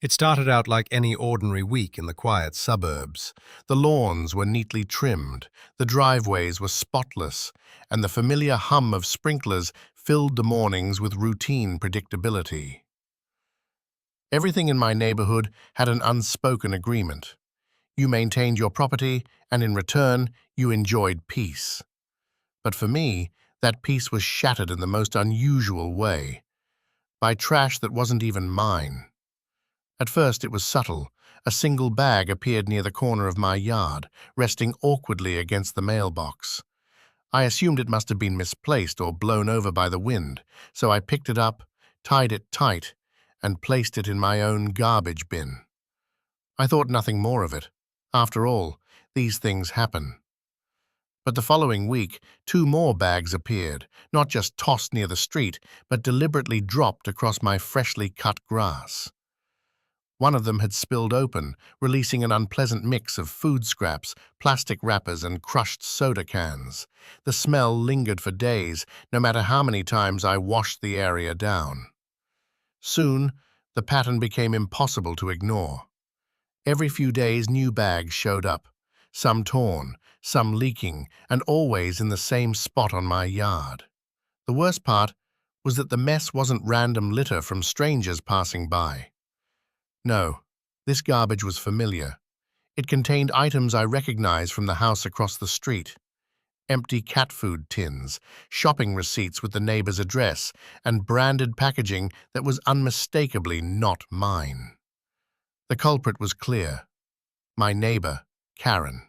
It started out like any ordinary week in the quiet suburbs. The lawns were neatly trimmed, the driveways were spotless, and the familiar hum of sprinklers filled the mornings with routine predictability. Everything in my neighborhood had an unspoken agreement. You maintained your property, and in return, you enjoyed peace. But for me, that peace was shattered in the most unusual way, by trash that wasn't even mine. At first it was subtle. A single bag appeared near the corner of my yard, resting awkwardly against the mailbox. I assumed it must have been misplaced or blown over by the wind, so I picked it up, tied it tight, and placed it in my own garbage bin. I thought nothing more of it. After all, these things happen. But the following week, two more bags appeared, not just tossed near the street, but deliberately dropped across my freshly cut grass. One of them had spilled open, releasing an unpleasant mix of food scraps, plastic wrappers, and crushed soda cans. The smell lingered for days, no matter how many times I washed the area down. Soon, the pattern became impossible to ignore. Every few days, new bags showed up, some torn, some leaking, and always in the same spot on my yard. The worst part was that the mess wasn't random litter from strangers passing by. No, this garbage was familiar. It contained items I recognized from the house across the street. Empty cat food tins, shopping receipts with the neighbor's address, and branded packaging that was unmistakably not mine. The culprit was clear. My neighbor, Karen.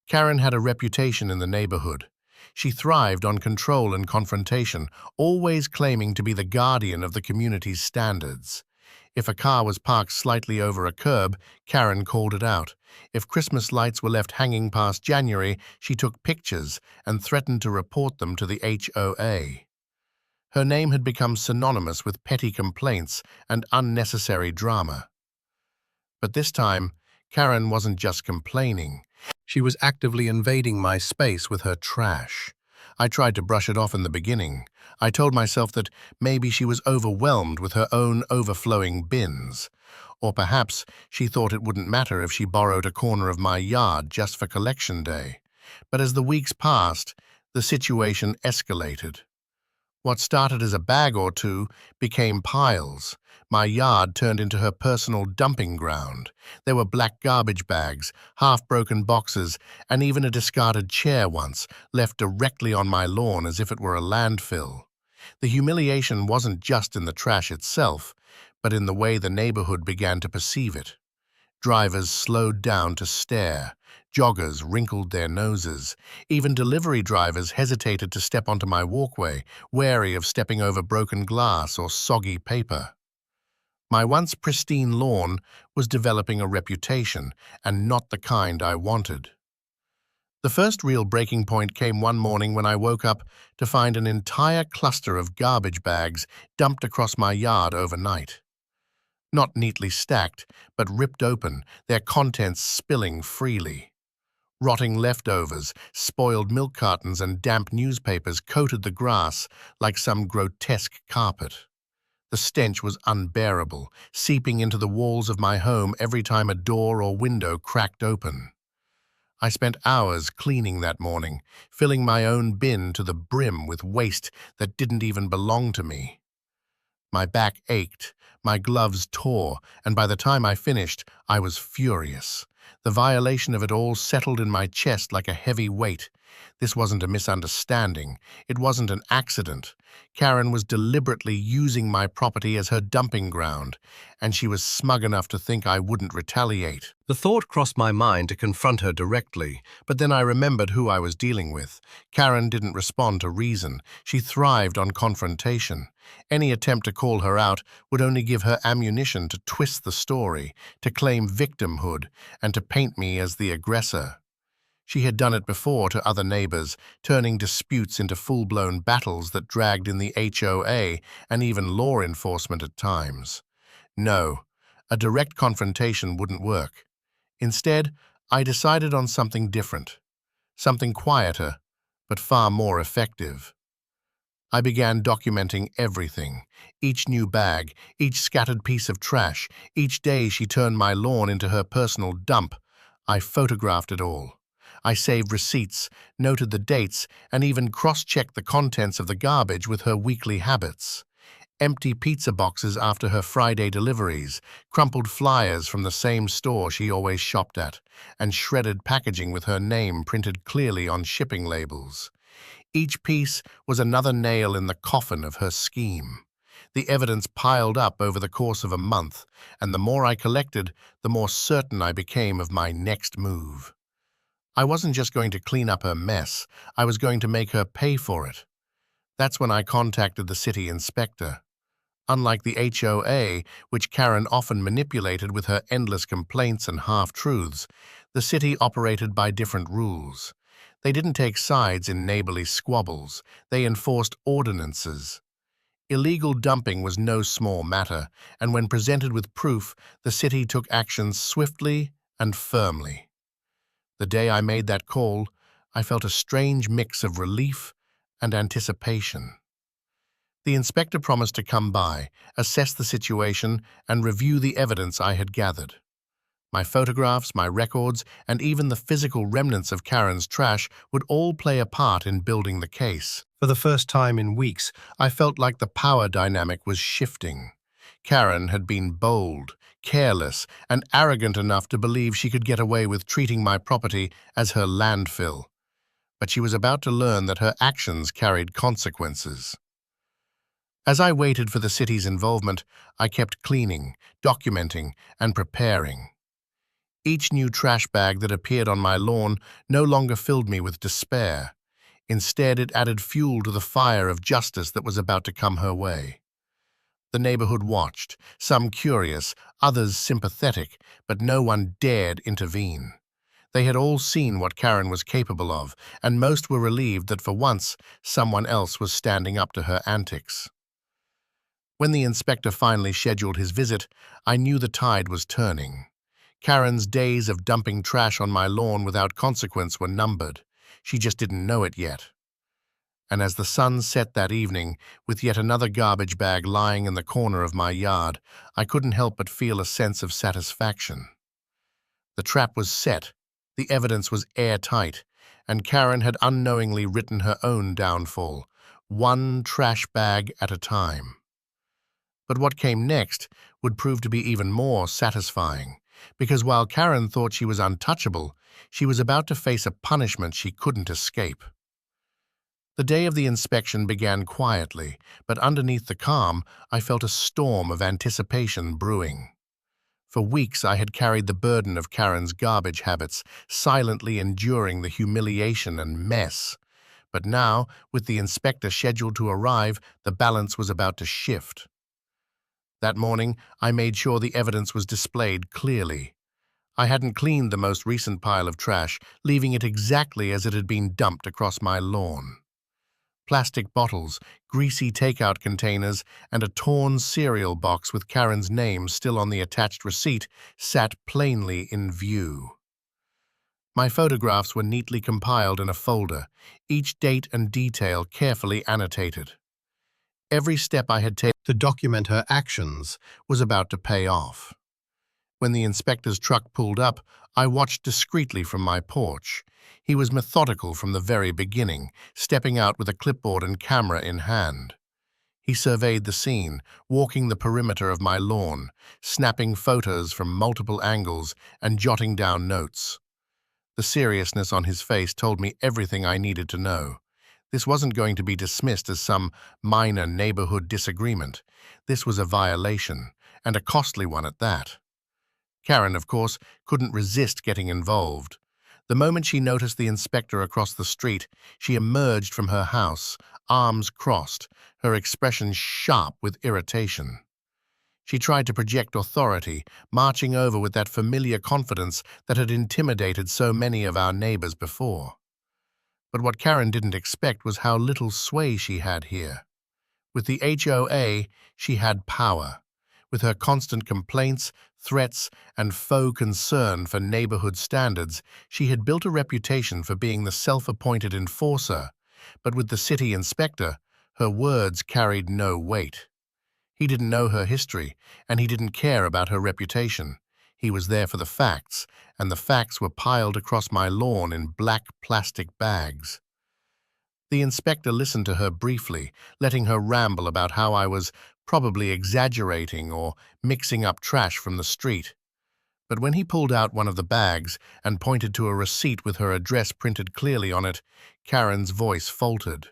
Karen had a reputation in the neighborhood. She thrived on control and confrontation, always claiming to be the guardian of the community's standards. If a car was parked slightly over a curb, Karen called it out. If Christmas lights were left hanging past January, she took pictures and threatened to report them to the HOA. Her name had become synonymous with petty complaints and unnecessary drama. But this time, Karen wasn't just complaining. She was actively invading my space with her trash. I tried to brush it off in the beginning. I told myself that maybe she was overwhelmed with her own overflowing bins. Or perhaps she thought it wouldn't matter if she borrowed a corner of my yard just for collection day. But as the weeks passed, the situation escalated. What started as a bag or two became piles. My yard turned into her personal dumping ground. There were black garbage bags, half-broken boxes, and even a discarded chair once, left directly on my lawn as if it were a landfill. The humiliation wasn't just in the trash itself, but in the way the neighborhood began to perceive it. Drivers slowed down to stare. Joggers wrinkled their noses. Even delivery drivers hesitated to step onto my walkway, wary of stepping over broken glass or soggy paper. My once pristine lawn was developing a reputation, and not the kind I wanted. The first real breaking point came one morning when I woke up to find an entire cluster of garbage bags dumped across my yard overnight. Not neatly stacked, but ripped open, their contents spilling freely. Rotting leftovers, spoiled milk cartons, and damp newspapers coated the grass like some grotesque carpet. The stench was unbearable, seeping into the walls of my home every time a door or window cracked open. I spent hours cleaning that morning, filling my own bin to the brim with waste that didn't even belong to me. My back ached, my gloves tore, and by the time I finished, I was furious. The violation of it all settled in my chest like a heavy weight. This wasn't a misunderstanding. It wasn't an accident. Karen was deliberately using my property as her dumping ground, and she was smug enough to think I wouldn't retaliate. The thought crossed my mind to confront her directly, but then I remembered who I was dealing with. Karen didn't respond to reason. She thrived on confrontation. Any attempt to call her out would only give her ammunition to twist the story, to claim victimhood, and to paint me as the aggressor. She had done it before to other neighbors, turning disputes into full-blown battles that dragged in the HOA and even law enforcement at times. No, a direct confrontation wouldn't work. Instead, I decided on something different, something quieter, but far more effective. I began documenting everything, each new bag, each scattered piece of trash, each day she turned my lawn into her personal dump. I photographed it all. I saved receipts, noted the dates, and even cross-checked the contents of the garbage with her weekly habits. Empty pizza boxes after her Friday deliveries, crumpled flyers from the same store she always shopped at, and shredded packaging with her name printed clearly on shipping labels. Each piece was another nail in the coffin of her scheme. The evidence piled up over the course of a month, and the more I collected, the more certain I became of my next move. I wasn't just going to clean up her mess, I was going to make her pay for it. That's when I contacted the city inspector. Unlike the HOA, which Karen often manipulated with her endless complaints and half-truths, the city operated by different rules. They didn't take sides in neighborly squabbles, they enforced ordinances. Illegal dumping was no small matter, and when presented with proof, the city took action swiftly and firmly. The day I made that call, I felt a strange mix of relief and anticipation. The inspector promised to come by, assess the situation, and review the evidence I had gathered. My photographs, my records, and even the physical remnants of Karen's trash would all play a part in building the case. For the first time in weeks, I felt like the power dynamic was shifting. Karen had been bold, careless, and arrogant enough to believe she could get away with treating my property as her landfill. But she was about to learn that her actions carried consequences. As I waited for the city's involvement, I kept cleaning, documenting, and preparing. Each new trash bag that appeared on my lawn no longer filled me with despair. Instead, it added fuel to the fire of justice that was about to come her way. The neighborhood watched, some curious, others sympathetic, but no one dared intervene. They had all seen what Karen was capable of, and most were relieved that for once, someone else was standing up to her antics. When the inspector finally scheduled his visit, I knew the tide was turning. Karen's days of dumping trash on my lawn without consequence were numbered. She just didn't know it yet. And as the sun set that evening, with yet another garbage bag lying in the corner of my yard, I couldn't help but feel a sense of satisfaction. The trap was set, the evidence was airtight, and Karen had unknowingly written her own downfall, one trash bag at a time. But what came next would prove to be even more satisfying, because while Karen thought she was untouchable, she was about to face a punishment she couldn't escape. The day of the inspection began quietly, but underneath the calm, I felt a storm of anticipation brewing. For weeks I had carried the burden of Karen's garbage habits, silently enduring the humiliation and mess. But now, with the inspector scheduled to arrive, the balance was about to shift. That morning, I made sure the evidence was displayed clearly. I hadn't cleaned the most recent pile of trash, leaving it exactly as it had been dumped across my lawn. Plastic bottles, greasy takeout containers, and a torn cereal box with Karen's name still on the attached receipt sat plainly in view. My photographs were neatly compiled in a folder, each date and detail carefully annotated. Every step I had taken to document her actions was about to pay off. When the inspector's truck pulled up, I watched discreetly from my porch. He was methodical from the very beginning, stepping out with a clipboard and camera in hand. He surveyed the scene, walking the perimeter of my lawn, snapping photos from multiple angles and jotting down notes. The seriousness on his face told me everything I needed to know. This wasn't going to be dismissed as some minor neighborhood disagreement. This was a violation, and a costly one at that. Karen, of course, couldn't resist getting involved. The moment she noticed the inspector across the street, she emerged from her house, arms crossed, her expression sharp with irritation. She tried to project authority, marching over with that familiar confidence that had intimidated so many of our neighbors before. But what Karen didn't expect was how little sway she had here. With the HOA, she had power. With her constant complaints, threats, and faux concern for neighborhood standards, she had built a reputation for being the self-appointed enforcer. But with the city inspector, Her words carried no weight. He didn't know her history, and he didn't care about her reputation. He was there for the facts, and the facts were piled across my lawn in black plastic bags. The inspector listened to her briefly, letting her ramble about how I was probably exaggerating or mixing up trash from the street. But when he pulled out one of the bags and pointed to a receipt with her address printed clearly on it, Karen's voice faltered.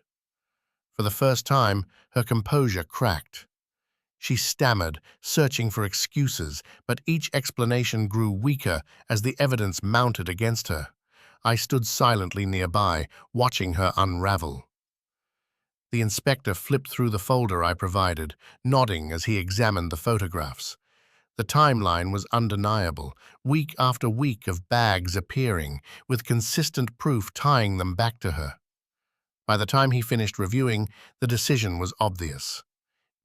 For the first time, her composure cracked. She stammered, searching for excuses, but each explanation grew weaker as the evidence mounted against her. I stood silently nearby, watching her unravel. The inspector flipped through the folder I provided, nodding as he examined the photographs. The timeline was undeniable, week after week of bags appearing, with consistent proof tying them back to her. By the time he finished reviewing, the decision was obvious.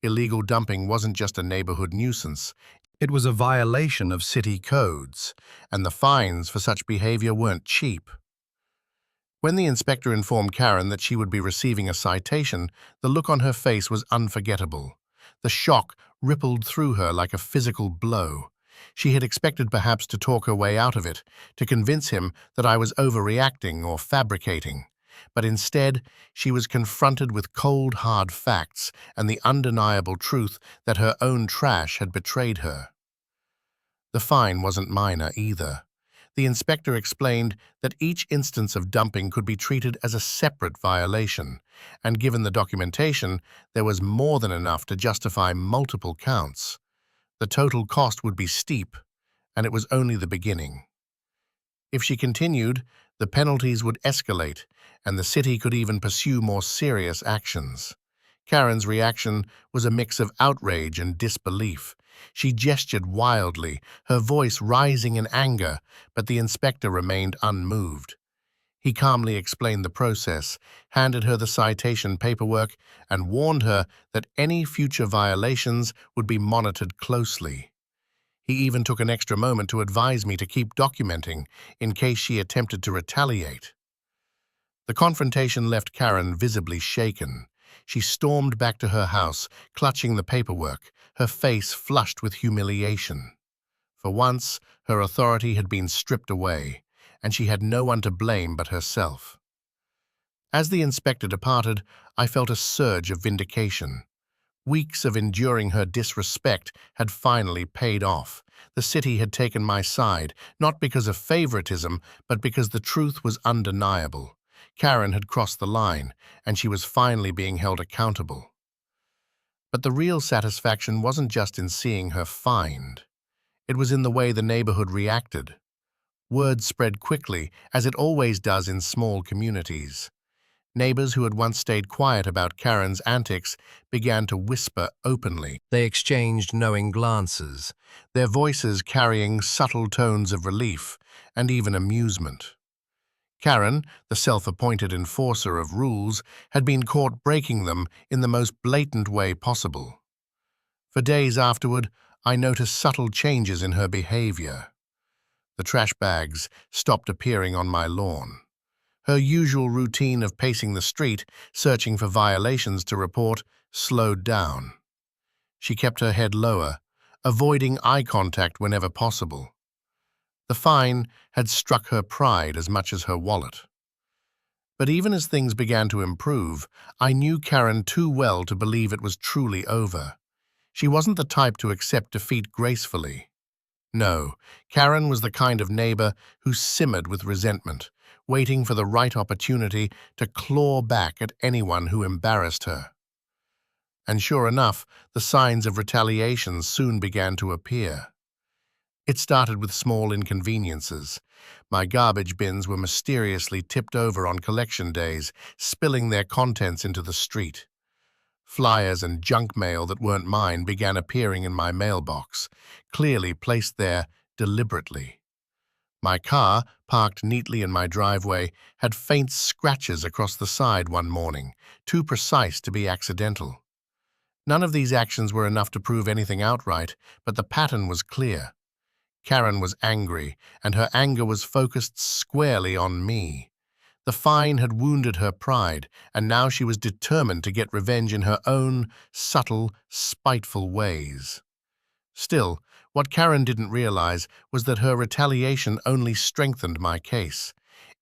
Illegal dumping wasn't just a neighborhood nuisance. It was a violation of city codes, and the fines for such behavior weren't cheap. When the inspector informed Karen that she would be receiving a citation, the look on her face was unforgettable. The shock rippled through her like a physical blow. She had expected perhaps to talk her way out of it, to convince him that I was overreacting or fabricating. But instead, she was confronted with cold, hard facts and the undeniable truth that her own trash had betrayed her. The fine wasn't minor either. The inspector explained that each instance of dumping could be treated as a separate violation, and given the documentation, there was more than enough to justify multiple counts. The total cost would be steep, and it was only the beginning. If she continued, the penalties would escalate, and the city could even pursue more serious actions. Karen's reaction was a mix of outrage and disbelief. She gestured wildly, her voice rising in anger, but the inspector remained unmoved. He calmly explained the process, handed her the citation paperwork, and warned her that any future violations would be monitored closely. He even took an extra moment to advise me to keep documenting in case she attempted to retaliate. The confrontation left Karen visibly shaken. She stormed back to her house, clutching the paperwork, her face flushed with humiliation. For once, her authority had been stripped away, and she had no one to blame but herself. As the inspector departed, I felt a surge of vindication. Weeks of enduring her disrespect had finally paid off. The city had taken my side, not because of favoritism, but because the truth was undeniable. Karen had crossed the line, and she was finally being held accountable. But the real satisfaction wasn't just in seeing her fined. It was in the way the neighborhood reacted. Word spread quickly, as it always does in small communities. Neighbors who had once stayed quiet about Karen's antics began to whisper openly. They exchanged knowing glances, their voices carrying subtle tones of relief and even amusement. Karen, the self-appointed enforcer of rules, had been caught breaking them in the most blatant way possible. For days afterward, I noticed subtle changes in her behavior. The trash bags stopped appearing on my lawn. Her usual routine of pacing the street, searching for violations to report, slowed down. She kept her head lower, avoiding eye contact whenever possible. The fine had struck her pride as much as her wallet. But even as things began to improve, I knew Karen too well to believe it was truly over. She wasn't the type to accept defeat gracefully. No, Karen was the kind of neighbor who simmered with resentment, waiting for the right opportunity to claw back at anyone who embarrassed her. And sure enough, the signs of retaliation soon began to appear. It started with small inconveniences. My garbage bins were mysteriously tipped over on collection days, spilling their contents into the street. Flyers and junk mail that weren't mine began appearing in my mailbox, clearly placed there deliberately. My car, parked neatly in my driveway, had faint scratches across the side one morning, too precise to be accidental. None of these actions were enough to prove anything outright, but the pattern was clear. Karen was angry, and her anger was focused squarely on me. The fine had wounded her pride, and now she was determined to get revenge in her own subtle, spiteful ways. Still, what Karen didn't realize was that her retaliation only strengthened my case.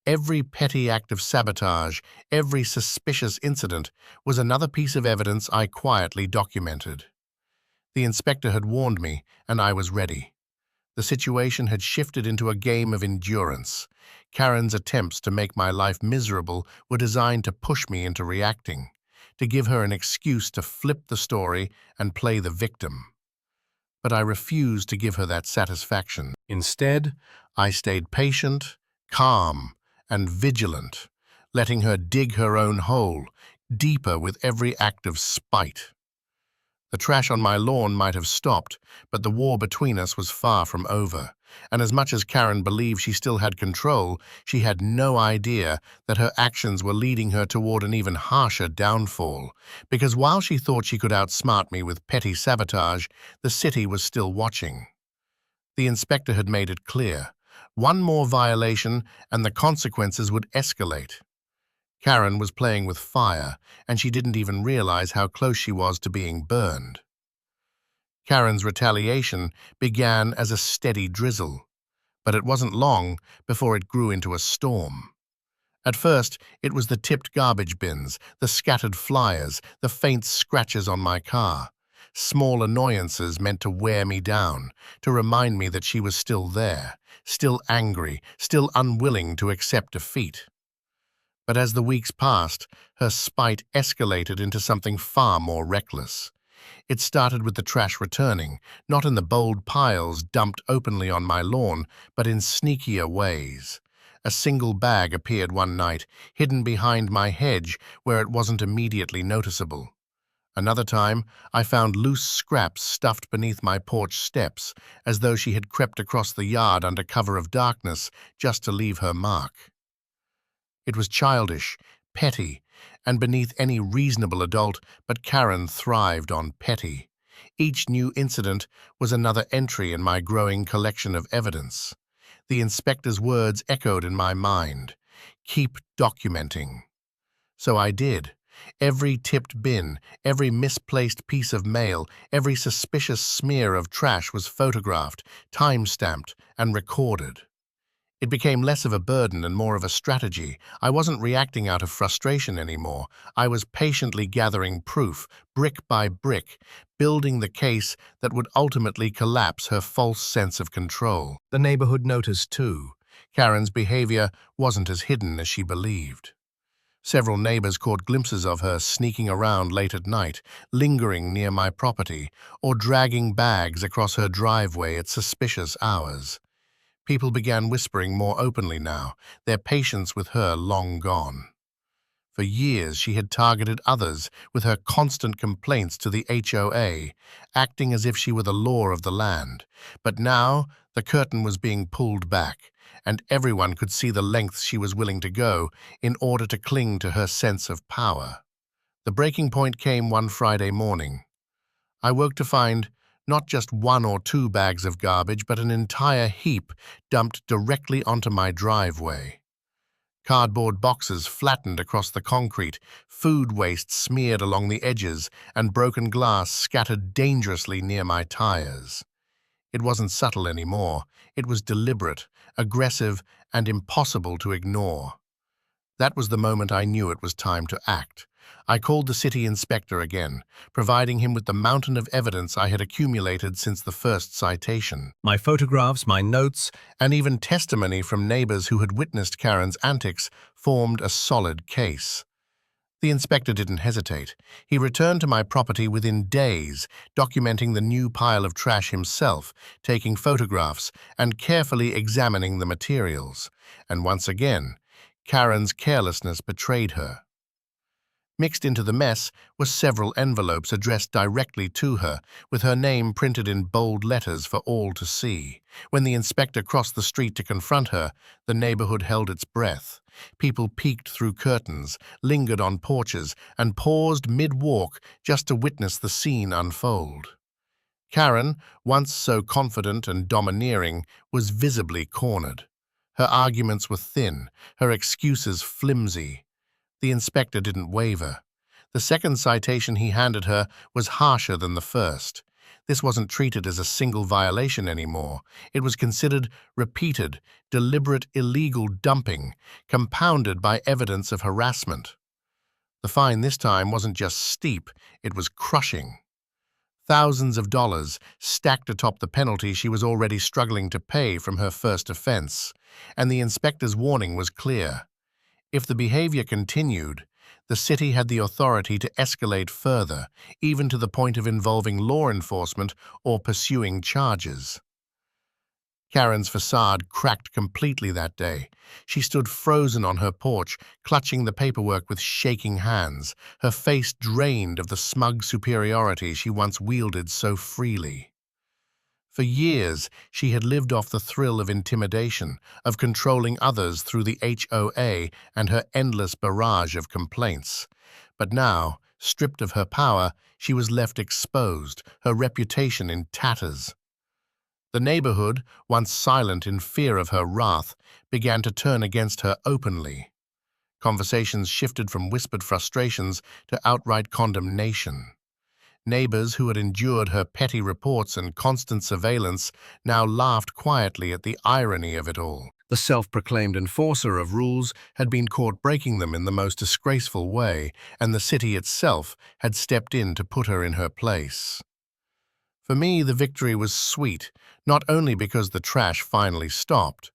Every petty act of sabotage, every suspicious incident, was another piece of evidence I quietly documented. The inspector had warned me, and I was ready. The situation had shifted into a game of endurance. Karen's attempts to make my life miserable were designed to push me into reacting, to give her an excuse to flip the story and play the victim. But I refused to give her that satisfaction. Instead, I stayed patient, calm, and vigilant, letting her dig her own hole, deeper with every act of spite. The trash on my lawn might have stopped, but the war between us was far from over, and as much as Karen believed she still had control, she had no idea that her actions were leading her toward an even harsher downfall, because while she thought she could outsmart me with petty sabotage, the city was still watching. The inspector had made it clear. One more violation and the consequences would escalate. Karen was playing with fire, and she didn't even realize how close she was to being burned. Karen's retaliation began as a steady drizzle, but it wasn't long before it grew into a storm. At first, it was the tipped garbage bins, the scattered flyers, the faint scratches on my car. Small annoyances meant to wear me down, to remind me that she was still there, still angry, still unwilling to accept defeat. But as the weeks passed, her spite escalated into something far more reckless. It started with the trash returning, not in the bold piles dumped openly on my lawn, but in sneakier ways. A single bag appeared one night, hidden behind my hedge where it wasn't immediately noticeable. Another time, I found loose scraps stuffed beneath my porch steps, as though she had crept across the yard under cover of darkness just to leave her mark. It was childish, petty, and beneath any reasonable adult, but Karen thrived on petty. Each new incident was another entry in my growing collection of evidence. The inspector's words echoed in my mind. Keep documenting. So I did. Every tipped bin, every misplaced piece of mail, every suspicious smear of trash was photographed, time-stamped, and recorded. It became less of a burden and more of a strategy. I wasn't reacting out of frustration anymore. I was patiently gathering proof, brick by brick, building the case that would ultimately collapse her false sense of control. The neighborhood noticed too. Karen's behavior wasn't as hidden as she believed. Several neighbors caught glimpses of her sneaking around late at night, lingering near my property, or dragging bags across her driveway at suspicious hours. People began whispering more openly now, their patience with her long gone. For years she had targeted others with her constant complaints to the HOA, acting as if she were the law of the land. But now the curtain was being pulled back, and everyone could see the lengths she was willing to go in order to cling to her sense of power. The breaking point came one Friday morning. I woke to find not just one or two bags of garbage, but an entire heap dumped directly onto my driveway. Cardboard boxes flattened across the concrete, food waste smeared along the edges, and broken glass scattered dangerously near my tires. It wasn't subtle anymore. It was deliberate, aggressive, and impossible to ignore. That was the moment I knew it was time to act. I called the city inspector again, providing him with the mountain of evidence I had accumulated since the first citation. My photographs, my notes, and even testimony from neighbors who had witnessed Karen's antics formed a solid case. The inspector didn't hesitate. He returned to my property within days, documenting the new pile of trash himself, taking photographs, and carefully examining the materials. And once again, Karen's carelessness betrayed her. Mixed into the mess were several envelopes addressed directly to her, with her name printed in bold letters for all to see. When the inspector crossed the street to confront her, the neighborhood held its breath. People peeked through curtains, lingered on porches, and paused mid-walk just to witness the scene unfold. Karen, once so confident and domineering, was visibly cornered. Her arguments were thin, her excuses flimsy. The inspector didn't waver. The second citation he handed her was harsher than the first. This wasn't treated as a single violation anymore. It was considered repeated, deliberate illegal dumping, compounded by evidence of harassment. The fine this time wasn't just steep, it was crushing. Thousands of dollars stacked atop the penalty she was already struggling to pay from her first offense, and the inspector's warning was clear. If the behavior continued, the city had the authority to escalate further, even to the point of involving law enforcement or pursuing charges. Karen's facade cracked completely that day. She stood frozen on her porch, clutching the paperwork with shaking hands, her face drained of the smug superiority she once wielded so freely. For years, she had lived off the thrill of intimidation, of controlling others through the HOA and her endless barrage of complaints. But now, stripped of her power, she was left exposed, her reputation in tatters. The neighborhood, once silent in fear of her wrath, began to turn against her openly. Conversations shifted from whispered frustrations to outright condemnation. Neighbors who had endured her petty reports and constant surveillance now laughed quietly at the irony of it all. The self-proclaimed enforcer of rules had been caught breaking them in the most disgraceful way, and the city itself had stepped in to put her in her place. For me, the victory was sweet, not only because the trash finally stopped,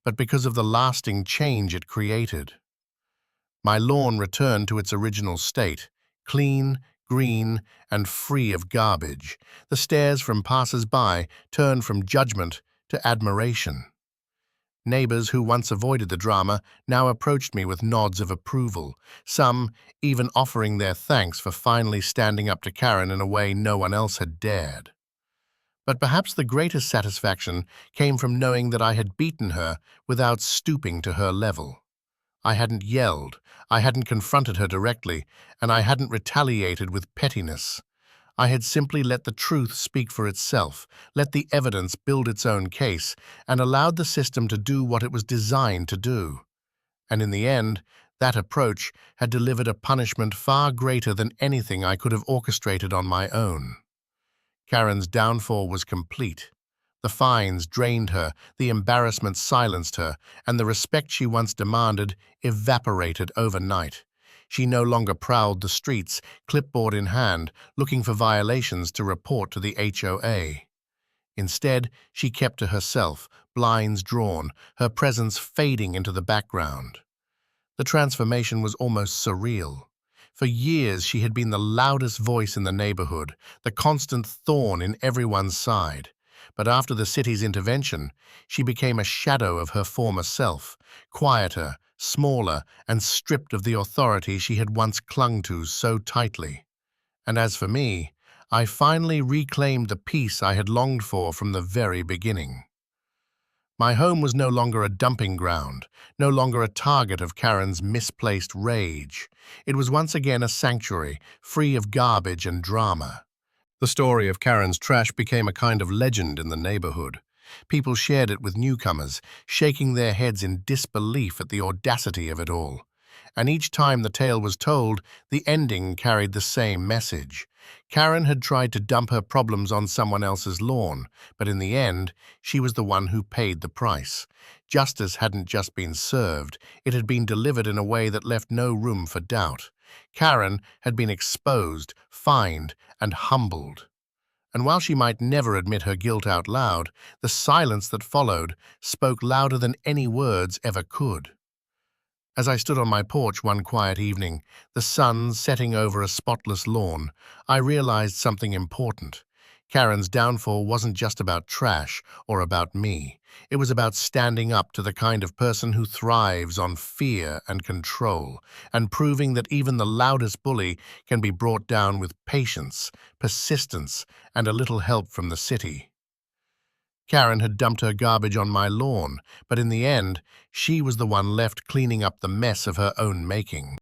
but because of the lasting change it created. My lawn returned to its original state, clean, green, and free of garbage. The stares from passers-by turned from judgment to admiration. Neighbors who once avoided the drama now approached me with nods of approval, some even offering their thanks for finally standing up to Karen in a way no one else had dared. But perhaps the greatest satisfaction came from knowing that I had beaten her without stooping to her level. I hadn't yelled, I hadn't confronted her directly, and I hadn't retaliated with pettiness. I had simply let the truth speak for itself, let the evidence build its own case, and allowed the system to do what it was designed to do. And in the end, that approach had delivered a punishment far greater than anything I could have orchestrated on my own. Karen's downfall was complete. The fines drained her, the embarrassment silenced her, and the respect she once demanded evaporated overnight. She no longer prowled the streets, clipboard in hand, looking for violations to report to the HOA. Instead, she kept to herself, blinds drawn, her presence fading into the background. The transformation was almost surreal. For years, she had been the loudest voice in the neighborhood, the constant thorn in everyone's side. But after the city's intervention, she became a shadow of her former self, quieter, smaller, and stripped of the authority she had once clung to so tightly. And as for me, I finally reclaimed the peace I had longed for from the very beginning. My home was no longer a dumping ground, no longer a target of Karen's misplaced rage. It was once again a sanctuary, free of garbage and drama. The story of Karen's trash became a kind of legend in the neighborhood. People shared it with newcomers, shaking their heads in disbelief at the audacity of it all. And each time the tale was told, the ending carried the same message. Karen had tried to dump her problems on someone else's lawn, but in the end, she was the one who paid the price. Justice hadn't just been served, it had been delivered in a way that left no room for doubt. Karen had been exposed, fined, and humbled. And while she might never admit her guilt out loud, the silence that followed spoke louder than any words ever could. As I stood on my porch one quiet evening, the sun setting over a spotless lawn, I realized something important. Karen's downfall wasn't just about trash or about me. It was about standing up to the kind of person who thrives on fear and control, and proving that even the loudest bully can be brought down with patience, persistence, and a little help from the city. Karen had dumped her garbage on my lawn, but in the end, she was the one left cleaning up the mess of her own making.